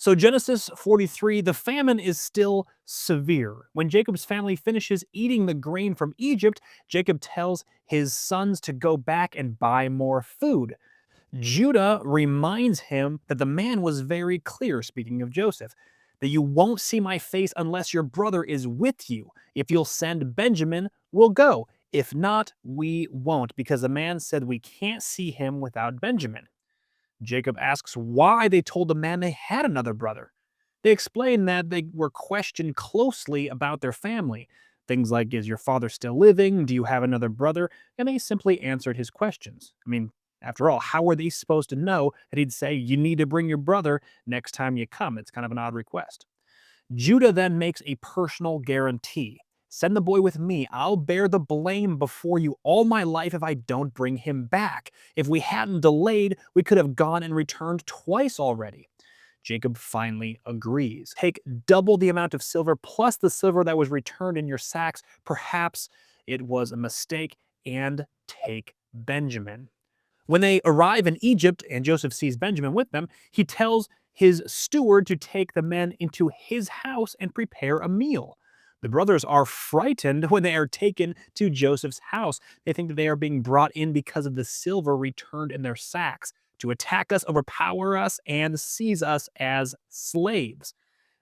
So, Genesis 43, the famine is still severe. When Jacob's family finishes eating the grain from Egypt, Jacob tells his sons to go back and buy more food. Judah reminds him that the man was very clear, speaking of Joseph, that you won't see my face unless your brother is with you. If you'll send Benjamin, we'll go. If not, we won't, because the man said we can't see him without Benjamin. Jacob asks why they told the man they had another brother. They explain that they were questioned closely about their family. Things like, is your father still living? Do you have another brother? And they simply answered his questions. After all, how were they supposed to know that he'd say, you need to bring your brother next time you come? It's kind of an odd request. Judah then makes a personal guarantee. Send the boy with me. I'll bear the blame before you all my life if I don't bring him back. If we hadn't delayed, we could have gone and returned twice already. Jacob finally agrees. Take double the amount of silver plus the silver that was returned in your sacks. Perhaps it was a mistake, and take Benjamin. When they arrive in Egypt and Joseph sees Benjamin with them, he tells his steward to take the men into his house and prepare a meal. The brothers are frightened when they are taken to Joseph's house. They think that they are being brought in because of the silver returned in their sacks to attack us, overpower us, and seize us as slaves.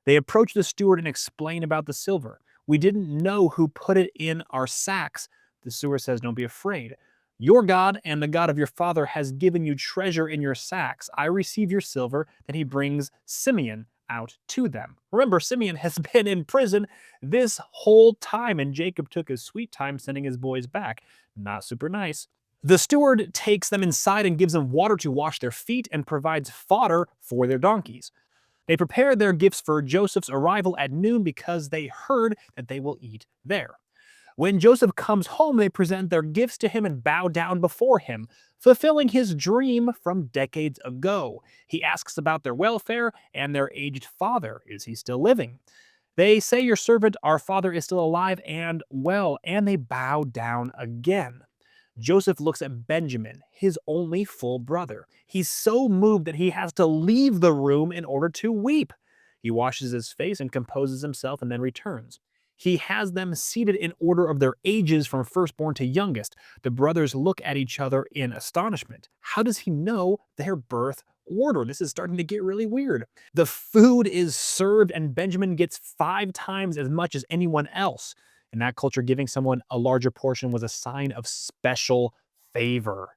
They approach the steward and explain about the silver. We didn't know who put it in our sacks. The steward says, don't be afraid. Your God and the God of your father has given you treasure in your sacks. I receive your silver. Then he brings Simeon out to them. Remember, Simeon has been in prison this whole time, and Jacob took his sweet time sending his boys back. Not super nice. The steward takes them inside and gives them water to wash their feet and provides fodder for their donkeys. They prepare their gifts for Joseph's arrival at noon because they heard that they will eat there. When Joseph comes home, they present their gifts to him and bow down before him, fulfilling his dream from decades ago. He asks about their welfare and their aged father. Is he still living? They say, your servant, our father, is still alive and well, and they bow down again. Joseph looks at Benjamin, his only full brother. He's so moved that he has to leave the room in order to weep. He washes his face and composes himself and then returns. He has them seated in order of their ages from firstborn to youngest. The brothers look at each other in astonishment. How does he know their birth order? This is starting to get really weird. The food is served, and Benjamin gets 5 times as much as anyone else. In that culture, giving someone a larger portion was a sign of special favor.